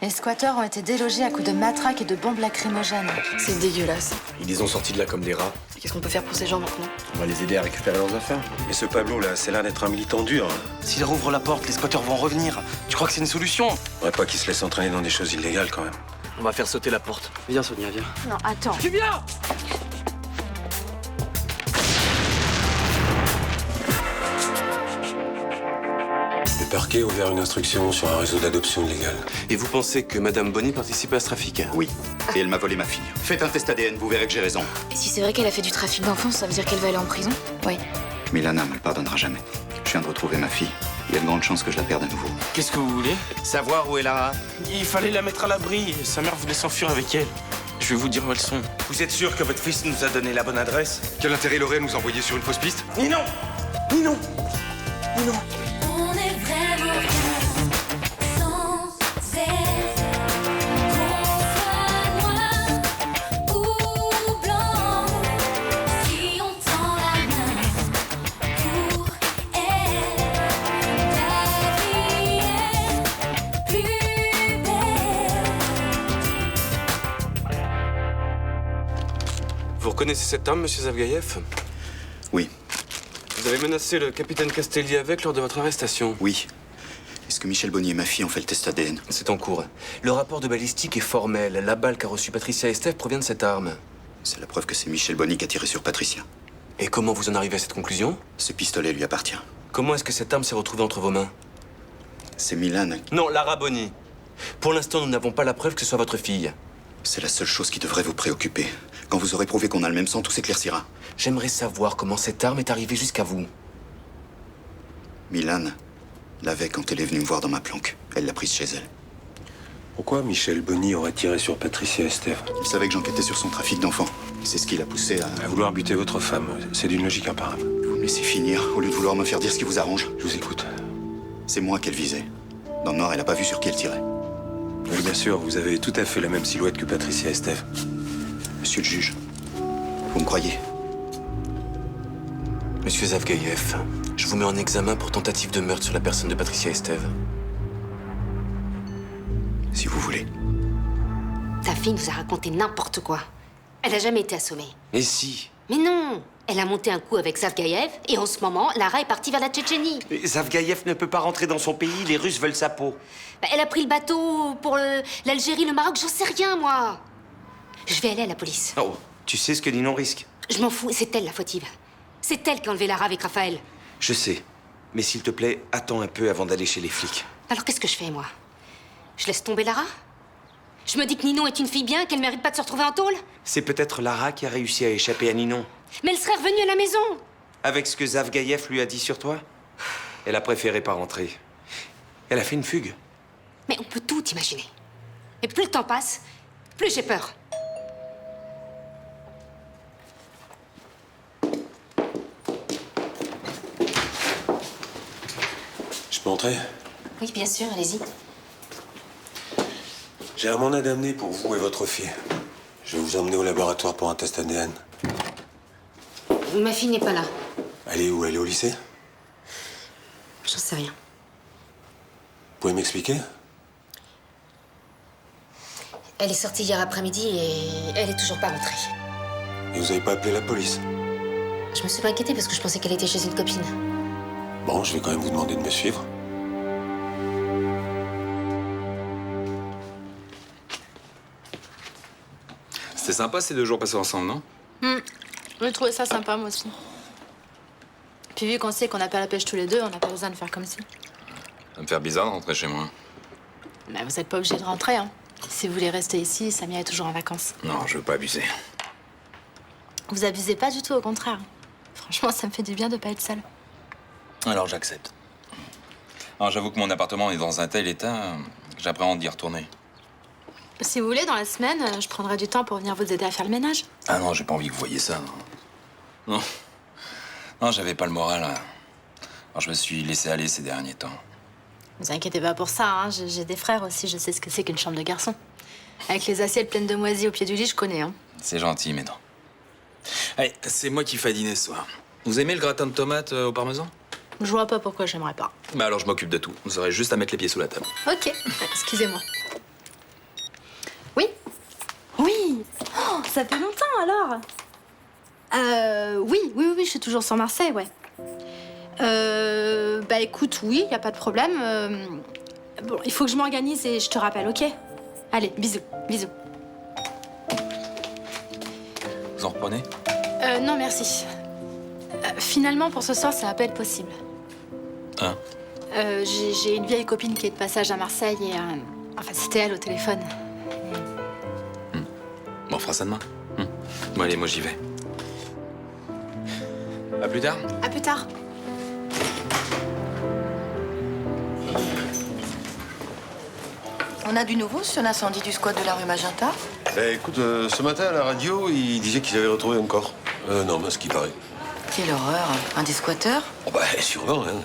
Les squatteurs ont été délogés à coups de matraques et de bombes lacrymogènes. C'est dégueulasse. Ils les ont sortis de là comme des rats. Qu'est-ce qu'on peut faire pour ces gens maintenant? On va les aider à récupérer leurs affaires. Et ce Pablo, là, c'est l'air d'être un militant dur. S'il rouvre la porte, les squatteurs vont revenir. Tu crois que c'est une solution? Faudrait pas qu'il se laisse entraîner dans des choses illégales, quand même. On va faire sauter la porte. Viens, Sonia, viens. Non, attends. Tu viens? Le parquet a ouvert une instruction sur un réseau d'adoption illégale. Et vous pensez que Madame Bonny participait à ce trafic? Oui. Et elle m'a volé ma fille. Faites un test ADN, vous verrez que j'ai raison. Et si c'est vrai qu'elle a fait du trafic d'enfants, ça veut dire qu'elle va aller en prison? Oui. Milana me le pardonnera jamais. Je viens de retrouver ma fille. Il y a de grandes chances que je la perde à nouveau. Qu'est-ce que vous voulez? Savoir où est Lara? Il fallait la mettre à l'abri. Sa mère voulait s'enfuir avec elle. Je vais vous dire où elles sont. Vous êtes sûr que votre fils nous a donné la bonne adresse? Quel intérêt il aurait à nous envoyer sur une fausse piste? Ni non! Ni non! Ni non! On est vraiment bien, sans cesse, qu'on soit noir ou blanc, si on tend la main pour elle, la vie est plus belle. Vous reconnaissez cette arme, monsieur Zavgaïev? Oui, Vous avez menacé le capitaine Castelli avec lors de votre arrestation. oui. Est-ce que Michel Bonny et ma fille ont fait le test ADN? C'est en cours. Le rapport de balistique est formel. La balle qu'a reçue Patricia Estève provient de cette arme. C'est la preuve que c'est Michel Bonny qui a tiré sur Patricia. Et comment vous en arrivez à cette conclusion? Ce pistolet lui appartient. Comment est-ce que cette arme s'est retrouvée entre vos mains? C'est Milan. Non, Lara Bonny. Pour l'instant, nous n'avons pas la preuve que ce soit votre fille. C'est la seule chose qui devrait vous préoccuper. Quand vous aurez prouvé qu'on a le même sang, tout s'éclaircira. J'aimerais savoir comment cette arme est arrivée jusqu'à vous. Milan l'avait quand elle est venue me voir dans ma planque. Elle l'a prise chez elle. Pourquoi Michel Bonny aurait tiré sur Patricia Estève? Il savait que j'enquêtais sur son trafic d'enfants. C'est ce qui l'a poussé à... À vouloir buter votre femme, c'est d'une logique imparable. Vous me laissez finir, au lieu de vouloir me faire dire ce qui vous arrange. Je vous écoute. C'est moi qu'elle visait. Dans le noir, elle a pas vu sur qui elle tirait. Oui, bien sûr, vous avez tout à fait la même silhouette que Patricia Estève. Monsieur le juge, vous me croyez? Monsieur Zavgaïev, je vous mets en examen pour tentative de meurtre sur la personne de Patricia Estève. Si vous voulez. Ta fille nous a raconté n'importe quoi. Elle a jamais été assommée. Et si? Mais non! Elle a monté un coup avec Zavgaïev et en ce moment, Lara est partie vers la Tchétchénie. Zavgaïev ne peut pas rentrer dans son pays, les Russes veulent sa peau. Bah, elle a pris le bateau pour l'Algérie, le Maroc, j'en sais rien, moi. Je vais aller à la police. Oh, tu sais ce que Ninon risque? Je m'en fous, c'est elle la fautive. C'est elle qui a enlevé Lara avec Raphaël. Je sais. Mais s'il te plaît, attends un peu avant d'aller chez les flics. Alors qu'est-ce que je fais, moi? Je laisse tomber Lara? Je me dis que Ninon est une fille bien, qu'elle mérite pas de se retrouver en tôle? C'est peut-être Lara qui a réussi à échapper à Ninon. Mais elle serait revenue à la maison. Avec ce que Zavgaïev lui a dit sur toi, elle a préféré pas rentrer. Elle a fait une fugue. Mais on peut tout imaginer. Et plus le temps passe, plus j'ai peur. Je peux entrer? Oui, bien sûr, allez-y. J'ai un mandat d'amener pour vous et votre fille. Je vais vous emmener au laboratoire pour un test ADN. Ma fille n'est pas là. Elle est où? Elle est au lycée? J'en sais rien. Vous pouvez m'expliquer? Elle est sortie hier après-midi et elle est toujours pas rentrée. Et vous avez pas appelé la police? Je me suis pas inquiétée parce que je pensais qu'elle était chez une copine. Bon, je vais quand même vous demander de me suivre. C'était sympa ces 2 jours passés ensemble, non? J'ai trouvé ça sympa, moi aussi. Puis vu qu'on sait qu'on n'a pas la pêche tous les deux, on n'a pas besoin de faire comme si. Ça va me faire bizarre de rentrer chez moi. Bah, vous n'êtes pas obligé de rentrer, hein. Si vous voulez rester ici, Samia est toujours en vacances. Non, je veux pas abuser. Vous abusez pas du tout, au contraire. Franchement, ça me fait du bien de pas être seule. Alors j'accepte. Alors j'avoue que mon appartement est dans un tel état, j'appréhende d'y retourner. Si vous voulez, dans la semaine, je prendrai du temps pour venir vous aider à faire le ménage. Ah non, j'ai pas envie que vous voyiez ça, non. Non, non, j'avais pas le moral. Alors je me suis laissé aller ces derniers temps. Vous inquiétez pas pour ça, hein. J'ai des frères aussi, je sais ce que c'est qu'une chambre de garçon. Avec les assiettes pleines de moisis au pied du lit, je connais, hein. C'est gentil, mais non. Allez, c'est moi qui fais dîner ce soir. Vous aimez le gratin de tomates au parmesan? Je vois pas pourquoi j'aimerais pas. Bah alors je m'occupe de tout. Vous aurez juste à mettre les pieds sous la table. Ok, excusez-moi. Oui. Oui. Oh, ça fait longtemps alors. Oui, je suis toujours sur Marseille, ouais. Bah écoute, oui, y a pas de problème. Bon, il faut que je m'organise et je te rappelle, ok? Allez, bisous. Vous en reprenez? Non, merci. Finalement, pour ce soir, ça va pas être possible. Hein? J'ai une vieille copine qui est de passage à Marseille et... Enfin, c'était elle au téléphone. Bon, on fera ça demain. Bon, allez, moi j'y vais. À plus tard. À plus tard. On a du nouveau sur l'incendie du squat de la rue Magenta? Écoute, ce matin à la radio, il disait qu'ils avaient retrouvé un corps. Non, ce qui paraît. Quelle horreur. Un des squatteurs? Oh bah, sûrement, hein.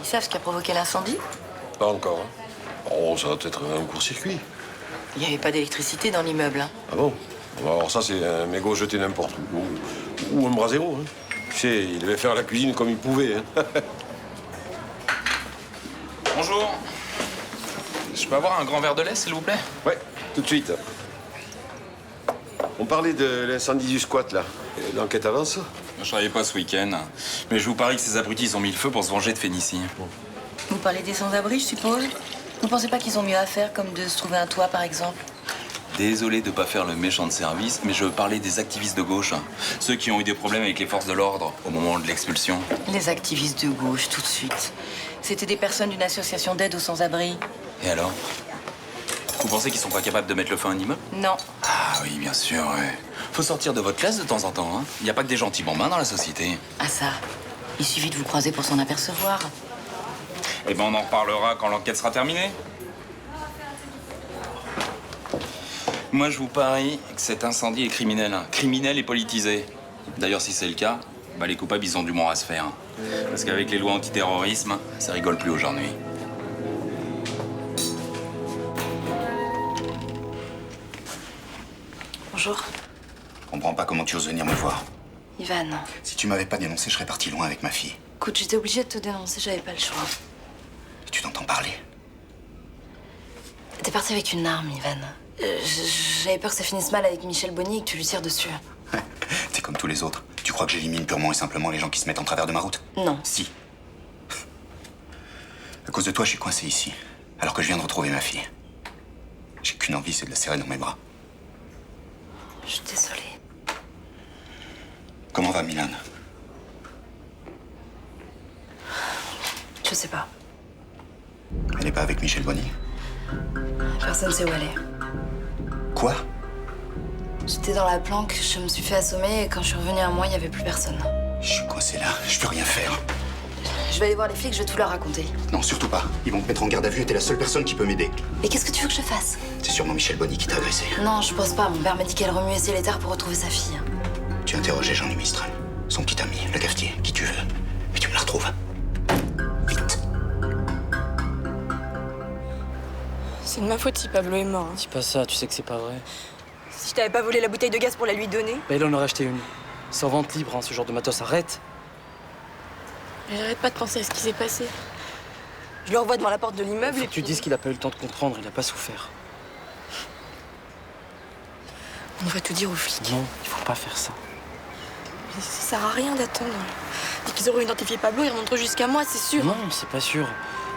Ils savent ce qui a provoqué l'incendie? Pas encore, hein. Oh, ça va peut-être un court-circuit. Il n'y avait pas d'électricité dans l'immeuble. Hein. Ah bon? Alors ça, c'est un mégot jeté n'importe où. Ou un brasero, hein. Tu sais, il devait faire la cuisine comme il pouvait, hein. Bonjour. Je peux avoir un grand verre de lait, s'il vous plaît? Ouais, tout de suite. On parlait de l'incendie du squat, là. L'enquête avance? Je travaillais pas ce week-end, mais je vous parie que ces abrutis ont mis le feu pour se venger de Fénicie. Vous parlez des sans-abri, je suppose? Vous pensez pas qu'ils ont mieux à faire, comme de se trouver un toit, par exemple? Désolé de pas faire le méchant de service, mais je parlais des activistes de gauche. Ceux qui ont eu des problèmes avec les forces de l'ordre au moment de l'expulsion. Les activistes de gauche, tout de suite. C'était des personnes d'une association d'aide aux sans-abri. Et alors? Vous pensez qu'ils sont pas capables de mettre le feu à un immeuble? Non. Ah oui, bien sûr, ouais. Faut sortir de votre classe de temps en temps, hein. Y a pas que des gentils bambins dans la société. Ah ça, il suffit de vous croiser pour s'en apercevoir. Eh ben, on en reparlera quand l'enquête sera terminée. Moi, je vous parie que cet incendie est criminel. Criminel et politisé. D'ailleurs, si c'est le cas, bah, les coupables, ils ont du moins à se faire. Parce qu'avec les lois antiterrorisme, ça rigole plus aujourd'hui. Bonjour. Je comprends pas comment tu oses venir me voir. Ivan. Si tu m'avais pas dénoncé, je serais parti loin avec ma fille. Écoute, j'étais obligée de te dénoncer, j'avais pas le choix. Tu t'entends parler? T'es parti avec une arme, Ivan. J'avais peur que ça finisse mal avec Michel Bonny et que tu lui tires dessus. T'es comme tous les autres. Tu crois que j'élimine purement et simplement les gens qui se mettent en travers de ma route? Non. Si. À cause de toi, je suis coincé ici, alors que je viens de retrouver ma fille. J'ai qu'une envie, c'est de la serrer dans mes bras. Je suis désolée. Comment va Milan? Je sais pas. Elle est pas avec Michel Bonny? Personne sait où elle est. Quoi? J'étais dans la planque, je me suis fait assommer et quand je suis revenue à moi, il y avait plus personne. Je suis coincé là, je peux rien faire. Je vais aller voir les flics, je vais tout leur raconter. Non, surtout pas. Ils vont te mettre en garde à vue et t'es la seule personne qui peut m'aider. Et qu'est-ce que tu veux que je fasse? C'est sûrement Michel Bonny qui t'a agressé. Non, je pense pas. Mon père m'a dit qu'elle remuait ciel et terre pour retrouver sa fille. Tu interrogeais Jean-Louis Mistral, son petit ami, le cafetier, qui tu veux. Et tu me la retrouves. Vite. C'est de ma faute si Pablo est mort. Dis pas ça, tu sais que c'est pas vrai. Si je t'avais pas volé la bouteille de gaz pour la lui donner. Bah, il en aurait acheté une. C'est en vente libre, hein, ce genre de matos, arrête. Mais j'arrête pas de penser à ce qui s'est passé. Je le revois devant la porte de l'immeuble Faut et que tu puis... dises qu'il a pas eu le temps de comprendre, il a pas souffert. On devrait tout dire aux flics. Non, il faut pas faire ça. Mais ça sert à rien d'attendre. Dès qu'ils auront identifié Pablo, ils remonteront jusqu'à moi, c'est sûr. Non, c'est pas sûr.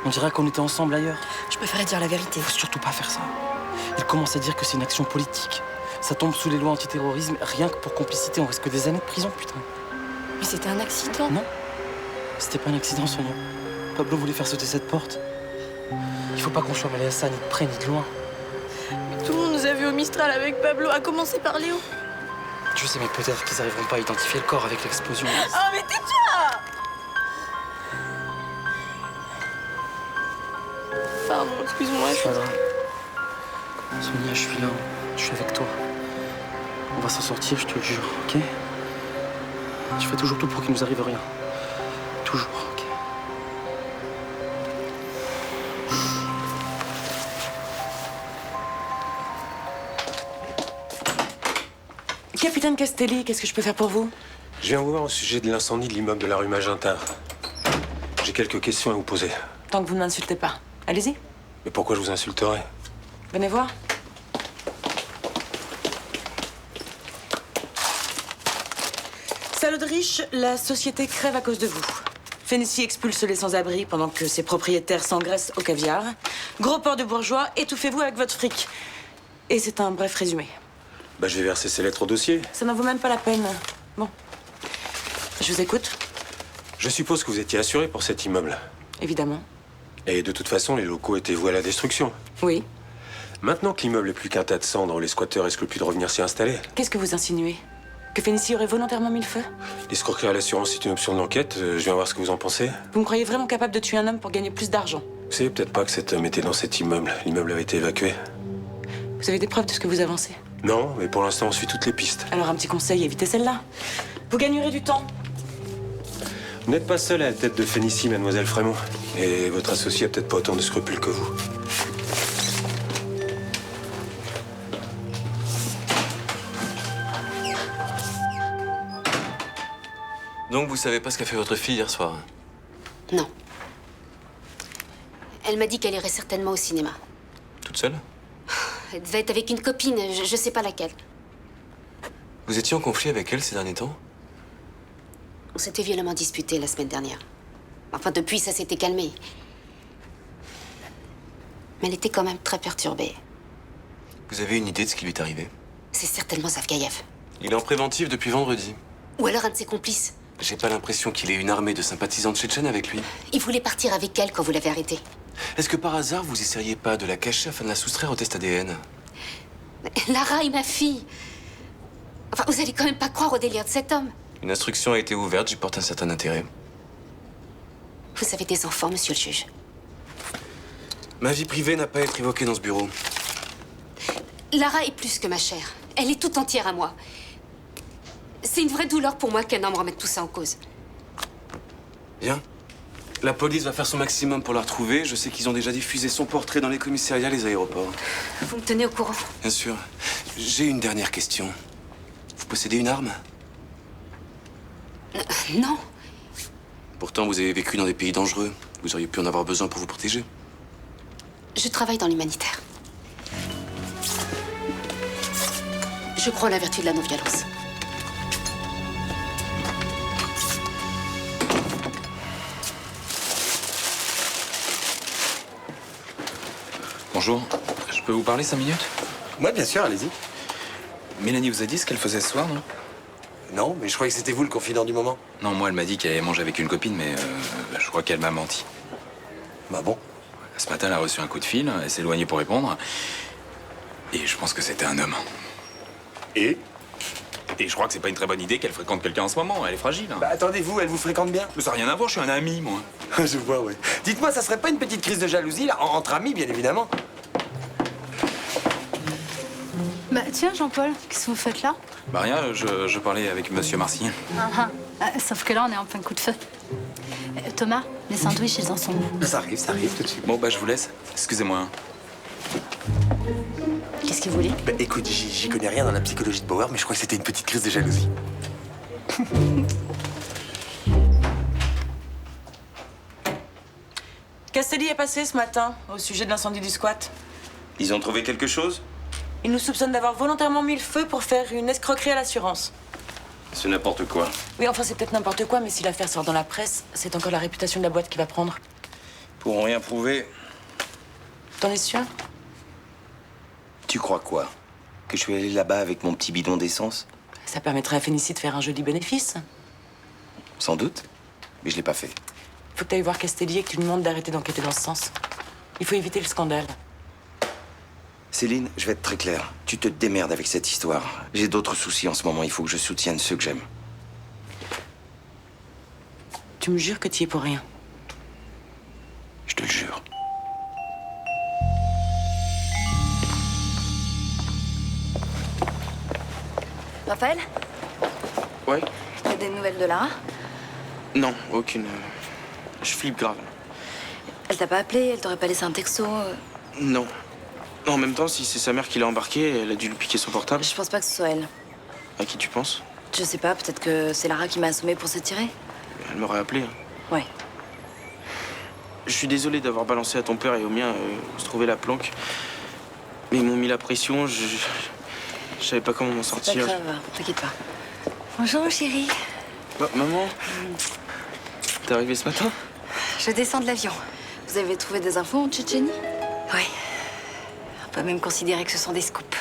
On dirait qu'on était ensemble ailleurs. Je préférais dire la vérité. Faut surtout pas faire ça. Il commence à dire que c'est une action politique. Ça tombe sous les lois antiterrorisme, rien que pour complicité, on risque des années de prison, putain. Mais c'était un accident. Non, c'était pas un accident, Sonia. Pablo voulait faire sauter cette porte. Il faut pas qu'on soit mêlé à ça, ni de près, ni de loin. Mais tout le monde nous a vus au Mistral avec Pablo, à commencer par Léo. Je sais, mais peut-être qu'ils arriveront pas à identifier le corps avec l'explosion. Oh, mais tais-toi! Pardon, excuse-moi. C'est pas grave. Sonia, je suis là. Je suis avec toi. On va s'en sortir, je te le jure, ok? Je ferai toujours tout pour qu'il nous arrive rien. Toujours, ok? Capitaine Castelli, qu'est-ce que je peux faire pour vous? Je viens vous voir au sujet de l'incendie de l'immeuble de la rue Magenta. J'ai quelques questions à vous poser. Tant que vous ne m'insultez pas. Allez-y. Mais pourquoi je vous insulterais? Venez voir. Aldrich, la société crève à cause de vous. Fénicie expulse les sans-abri pendant que ses propriétaires s'engraissent au caviar. Gros port de bourgeois, étouffez-vous avec votre fric. Et c'est un bref résumé. Bah, je vais verser ces lettres au dossier. Ça n'en vaut même pas la peine. Bon. Je vous écoute. Je suppose que vous étiez assuré pour cet immeuble. Évidemment. Et de toute façon, les locaux étaient voués à la destruction. Oui. Maintenant que l'immeuble est plus qu'un tas de cendres, les squatteurs risquent plus de revenir s'y installer. Qu'est-ce que vous insinuez? Que Fénicie aurait volontairement mis le feu? L'escroquerie à l'assurance est une option de l'enquête. Je viens voir ce que vous en pensez. Vous me croyez vraiment capable de tuer un homme pour gagner plus d'argent? Vous savez peut-être pas que cet homme était dans cet immeuble. L'immeuble avait été évacué. Vous avez des preuves de ce que vous avancez? Non, mais pour l'instant, on suit toutes les pistes. Alors un petit conseil, évitez celle-là. Vous gagnerez du temps. Vous n'êtes pas seule à la tête de Fénicie, mademoiselle Frémont. Et votre associé a peut-être pas autant de scrupules que vous. Donc vous savez pas ce qu'a fait votre fille hier soir? Non. Elle m'a dit qu'elle irait certainement au cinéma. Toute seule? Elle devait être avec une copine, je sais pas laquelle. Vous étiez en conflit avec elle ces derniers temps? On s'était violemment disputé la semaine dernière. Enfin, depuis, ça s'était calmé. Mais elle était quand même très perturbée. Vous avez une idée de ce qui lui est arrivé? C'est certainement Zavgaïev. Il est en préventif depuis vendredi. Ou alors un de ses complices. J'ai pas l'impression qu'il ait une armée de sympathisants tchétchènes avec lui. Il voulait partir avec elle quand vous l'avez arrêté. Est-ce que par hasard, vous essayeriez pas de la cacher afin de la soustraire au test ADN? Lara est ma fille. Enfin, vous allez quand même pas croire au délire de cet homme. Une instruction a été ouverte, j'y porte un certain intérêt. Vous avez des enfants, monsieur le juge. Ma vie privée n'a pas à être évoquée dans ce bureau. Lara est plus que ma chair. Elle est tout entière à moi. C'est une vraie douleur pour moi qu'un homme remette tout ça en cause. Bien. La police va faire son maximum pour la retrouver. Je sais qu'ils ont déjà diffusé son portrait dans les commissariats, les aéroports. Vous me tenez au courant? Bien sûr. J'ai une dernière question. Vous possédez une arme? Non. Pourtant, vous avez vécu dans des pays dangereux. Vous auriez pu en avoir besoin pour vous protéger. Je travaille dans l'humanitaire. Je crois en la vertu de la non-violence. Bonjour, je peux vous parler 5 minutes? Ouais, bien sûr, allez-y. Mélanie vous a dit ce qu'elle faisait ce soir, non? Non, mais je croyais que c'était vous le confident du moment. Non, moi, elle m'a dit qu'elle allait manger avec une copine, mais je crois qu'elle m'a menti. Bah bon? Ce matin, elle a reçu un coup de fil, elle s'est éloignée pour répondre. Et je pense que c'était un homme. Et je crois que c'est pas une très bonne idée qu'elle fréquente quelqu'un en ce moment, elle est fragile. Bah attendez-vous, elle vous fréquente bien? Mais ça n'a rien à voir, je suis un ami, moi. Je vois, ouais. Dites-moi, ça serait pas une petite crise de jalousie, là, entre amis, bien évidemment? Bah tiens, Jean-Paul, qu'est-ce que vous faites là? Bah rien, je parlais avec Monsieur Marcien. Sauf que là, on est en plein coup de feu. Thomas, les sandwichs, ils en sont où? Ça arrive tout de suite. Bon, bah je vous laisse. Excusez-moi. Qu'est-ce qu'il voulait? Bah écoute, j'y connais rien dans la psychologie de Bauer, mais je crois que c'était une petite crise de jalousie. Castelli est passé ce matin au sujet de l'incendie du squat. Ils ont trouvé quelque chose? Il nous soupçonne d'avoir volontairement mis le feu pour faire une escroquerie à l'assurance. C'est n'importe quoi. Oui, enfin, c'est peut-être n'importe quoi, mais si l'affaire sort dans la presse, c'est encore la réputation de la boîte qui va prendre. Pourront rien prouver. T'en es sûr? Tu crois quoi? Que je suis allé là-bas avec mon petit bidon d'essence? Ça permettrait à Fénicie de faire un joli bénéfice. Sans doute. Mais je l'ai pas fait. Faut que t'ailles voir Castelli et que tu lui demandes d'arrêter d'enquêter dans ce sens. Il faut éviter le scandale. Céline, je vais être très clair. Tu te démerdes avec cette histoire. J'ai d'autres soucis en ce moment. Il faut que je soutienne ceux que j'aime. Tu me jures que t'y es pour rien. Je te le jure. Raphaël, Ouais? t'as des nouvelles de Lara? Non, aucune. Je flippe grave. Elle t'a pas appelé? Elle t'aurait pas laissé un texto? Non. Non, en même temps, si c'est sa mère qui l'a embarqué, elle a dû lui piquer son portable. Je pense pas que ce soit elle. À qui tu penses? Je sais pas, peut-être que c'est Lara qui m'a assommé pour se tirer. Elle m'aurait appelé. Ouais. Je suis désolé d'avoir balancé à ton père et au mien se trouver la planque. Mais ils m'ont mis la pression, je savais pas comment m'en C'est sortir. pas grave, t'inquiète pas. Bonjour, chérie. Maman, t'es arrivée ce matin? Je descends de l'avion. Vous avez trouvé des infos en Tchétchénie? Oui. On peut même considérer que ce sont des scoops.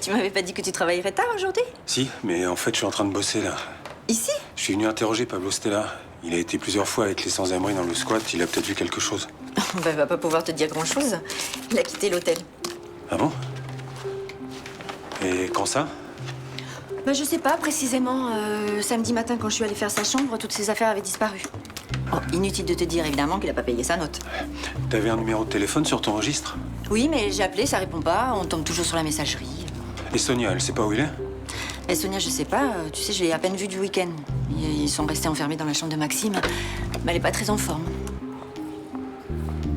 Tu m'avais pas dit que tu travaillerais tard aujourd'hui? Si, mais en fait, je suis en train de bosser là. Ici? Je suis venu interroger Pablo Stella. Il a été plusieurs fois avec les sans-abri dans le squat. Il a peut-être vu quelque chose. Bah, il va pas pouvoir te dire grand-chose. Il a quitté l'hôtel. Ah bon? Et quand ça? Bah, je sais pas précisément. Samedi matin, quand je suis allée faire sa chambre, toutes ses affaires avaient disparu. Oh, inutile de te dire évidemment qu'il a pas payé sa note. T'avais un numéro de téléphone sur ton registre? Oui, mais j'ai appelé, ça répond pas. On tombe toujours sur la messagerie. Et Sonia, elle sait pas où il est? Et Sonia, je sais pas. Tu sais, je l'ai à peine vue du week-end. Ils sont restés enfermés dans la chambre de Maxime. Mais elle est pas très en forme.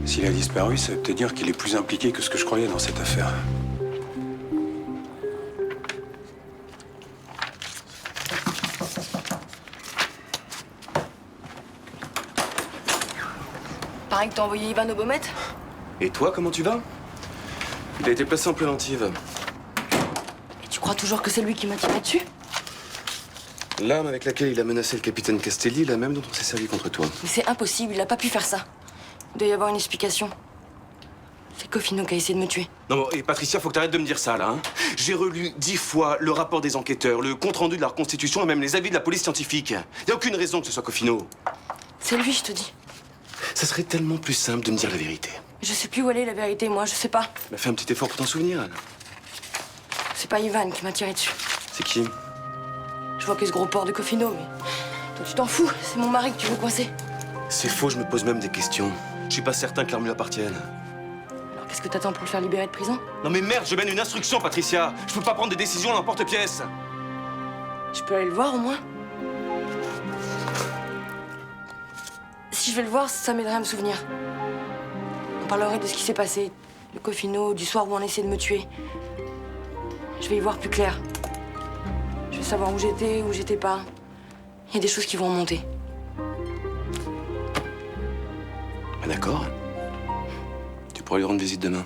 S'il a disparu, ça veut peut-être dire qu'il est plus impliqué que ce que je croyais dans cette affaire. Pareil que t'as envoyé Ivan au Baumette? Et toi, comment tu vas? Il a été placé en préventive. Et tu crois toujours que c'est lui qui m'a tiré dessus? L'arme avec laquelle il a menacé le capitaine Castelli est la même dont on s'est servi contre toi. Mais c'est impossible, il a pas pu faire ça. Il doit y avoir une explication. C'est Cofino qui a essayé de me tuer. Non, bon, et Patricia, faut que t'arrêtes de me dire ça, là. Hein. J'ai relu 10 fois le rapport des enquêteurs, le compte-rendu de la reconstitution et même les avis de la police scientifique. Y a aucune raison que ce soit Cofino. C'est lui, je te dis. Ça serait tellement plus simple de me dire la vérité. Je sais plus où elle est, la vérité, moi, je sais pas. Mais fais un petit effort pour t'en souvenir. C'est pas Ivan qui m'a tiré dessus. C'est qui? Je vois que ce gros porc de Cofino, mais... Toi, tu t'en fous, c'est mon mari que tu veux coincer. C'est faux, je me pose même des questions. Je suis pas certain que l'arme lui appartienne. Alors qu'est-ce que t'attends pour le faire libérer de prison? Non mais merde, je mène une instruction, Patricia. Je peux pas prendre des décisions à l'emporte-pièce. Je peux aller le voir, au moins? Si je vais le voir, ça m'aiderait à me souvenir. On parlerait de ce qui s'est passé, de Cofino, du soir où on a essayé de me tuer. Je vais y voir plus clair. Je vais savoir où j'étais pas. Il y a des choses qui vont remonter. Ah, d'accord. Tu pourras lui rendre visite demain.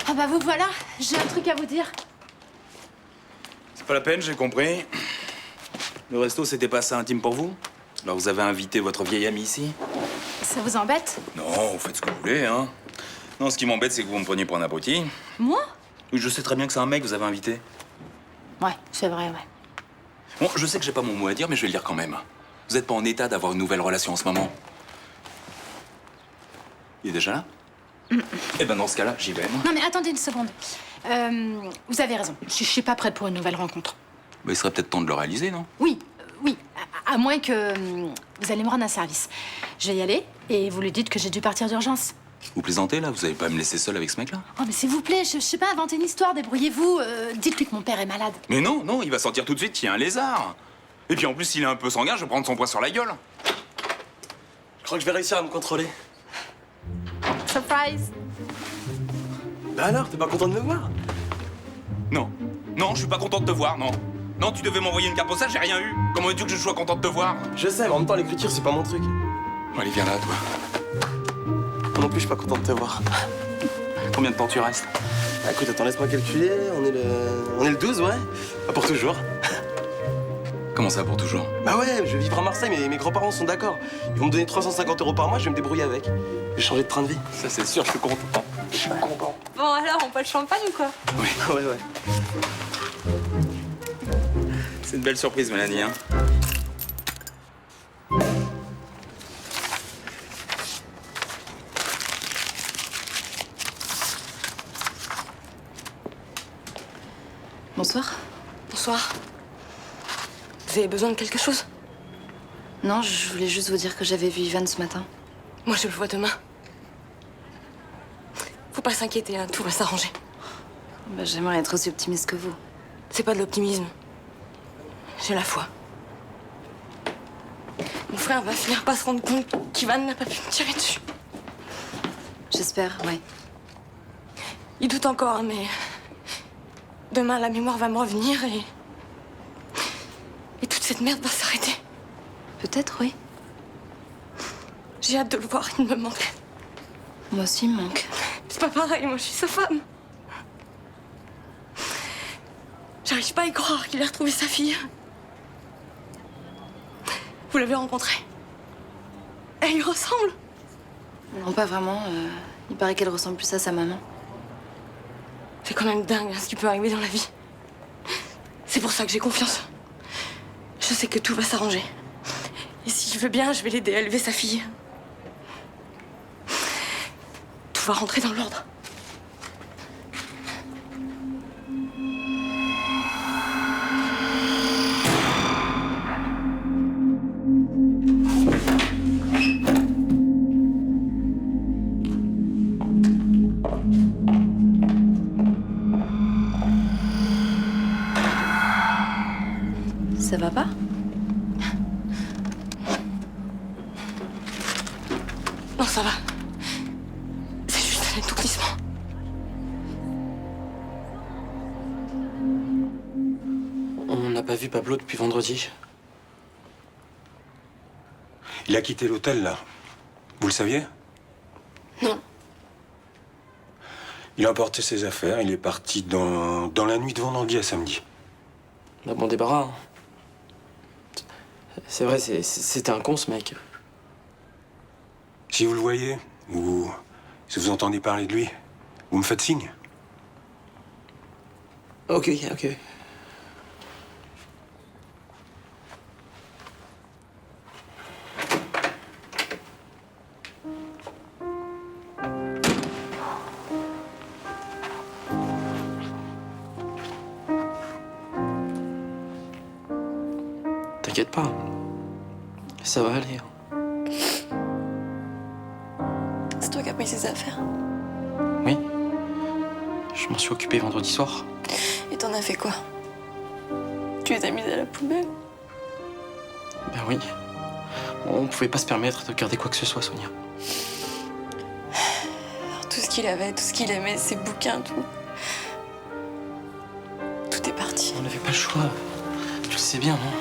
Ah bah vous voilà, j'ai un truc à vous dire. C'est pas la peine, j'ai compris. Le resto, c'était pas assez intime pour vous? Alors vous avez invité votre vieille amie ici? Ça vous embête? Non, vous faites ce que vous voulez, hein. Non, ce qui m'embête, c'est que vous me preniez pour un abruti. Moi? Oui, je sais très bien que c'est un mec que vous avez invité. Ouais, c'est vrai, ouais. Bon, je sais que j'ai pas mon mot à dire, mais je vais le dire quand même. Vous êtes pas en état d'avoir une nouvelle relation en ce moment? Il est déjà là? Eh ben dans ce cas-là, j'y vais, moi. Non mais attendez une seconde. Vous avez raison, je suis pas prête pour une nouvelle rencontre. Bah, il serait peut-être temps de le réaliser, non? Oui, oui, à moins que vous allez me rendre un service. Je vais y aller et vous lui dites que j'ai dû partir d'urgence. Vous plaisantez, là? Vous allez pas me laisser seule avec ce mec-là? Oh mais s'il vous plaît, je sais pas, inventez une histoire, débrouillez-vous. Dites-lui que mon père est malade. Mais non, non, il va sentir tout de suite qu'il y a un lézard. Et puis en plus, s'il est un peu sanguin, je vais prendre son poing sur la gueule. Je crois que je vais réussir à me contrôler. Surprise! Bah alors, t'es pas content de me voir? Non. Non, je suis pas content de te voir, non. Non, tu devais m'envoyer une carte postale, j'ai rien eu. Comment veux-tu que je sois content de te voir? Je sais, mais en même temps, l'écriture, c'est pas mon truc. Bon, allez, viens là, toi. Moi non plus, je suis pas content de te voir. Combien de temps tu restes? Bah, écoute, attends, laisse-moi calculer. On est le 12, ouais? Pas pour toujours. Comment ça, pour toujours? Bah ouais, je vais vivre à Marseille, mais mes grands-parents sont d'accord. Ils vont me donner 350 € par mois, je vais me débrouiller avec. Je vais changer de train de vie. Ça, c'est sûr, je suis content. Je suis content. Bon alors, on peut le champagne ou quoi? Oui. Ouais. C'est une belle surprise, Mélanie, hein? Bonsoir. Bonsoir. Vous avez besoin de quelque chose? Non, je voulais juste vous dire que j'avais vu Ivan ce matin. Moi, je le vois demain. Faut pas s'inquiéter, hein, tout va s'arranger. Bah, j'aimerais être aussi optimiste que vous. C'est pas de l'optimisme. J'ai la foi. Mon frère va finir par se rendre compte qu'Ivan n'a pas pu me tirer dessus. J'espère, ouais. Il doute encore, hein, mais... Demain, la mémoire va me revenir et toutes cette merde va s'arrêter. Peut-être, oui. J'ai hâte de le voir, il me manque. Moi aussi, il me manque. C'est pas pareil, moi je suis sa femme. J'arrive pas à y croire qu'il ait retrouvé sa fille. Vous l'avez rencontrée? Elle lui ressemble? Non, pas vraiment. Il paraît qu'elle ressemble plus à sa maman. C'est quand même dingue hein, ce qui peut arriver dans la vie. C'est pour ça que j'ai confiance. Je sais que tout va s'arranger. Et s'il veut bien, je vais l'aider à élever sa fille. Tout va rentrer dans l'ordre. Ça va pas? Non, ça va. C'est juste un étourdissement. On n'a pas vu Pablo depuis vendredi. Il a quitté l'hôtel, là. Vous le saviez? Non. Il a emporté ses affaires. Il est parti dans la nuit de vendredi à samedi. Bah, bon débarras. Hein. C'est vrai, c'était un con, ce mec. Si vous le voyez, ou si vous entendez parler de lui, vous me faites signe. Ok. T'inquiète pas. Ça va aller. C'est toi qui as pris ses affaires. Oui. Je m'en suis occupé vendredi soir. Et t'en as fait quoi? Tu les as mises à la poubelle? Ben oui. On pouvait pas se permettre de garder quoi que ce soit, Sonia. Alors, tout ce qu'il avait, tout ce qu'il aimait, ses bouquins, tout. Tout est parti. On n'avait pas le choix. Tu le sais bien, non?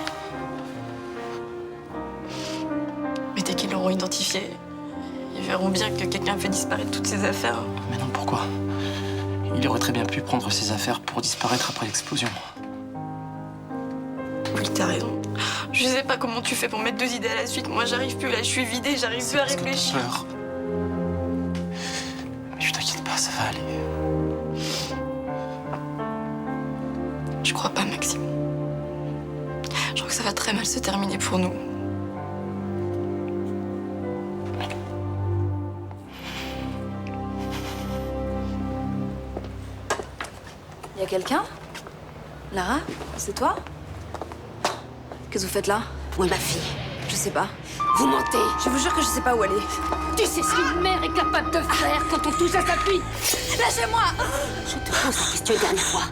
Mais dès qu'ils l'auront identifié, ils verront bien que quelqu'un fait disparaître toutes ses affaires. Mais non, pourquoi? Il aurait très bien pu prendre ses affaires pour disparaître après l'explosion. Oui, t'as raison. Je sais pas comment tu fais pour mettre deux idées à la suite. Moi, j'arrive plus, là, je suis vidée, j'arrive plus à réfléchir. Peur. Mais je t'inquiète pas, ça va aller. Je crois pas, Maxime. Je crois que ça va très mal se terminer pour nous. Y a quelqu'un? Lara? C'est toi? Qu'est-ce que vous faites là? Où est ma fille? Je sais pas. Vous mentez! Je vous jure que je sais pas où elle est. Tu sais ce qu'une mère est capable de faire quand on touche à sa fille? Lâchez-moi! Je te pose la question une dernière fois.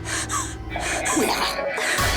Où est Lara?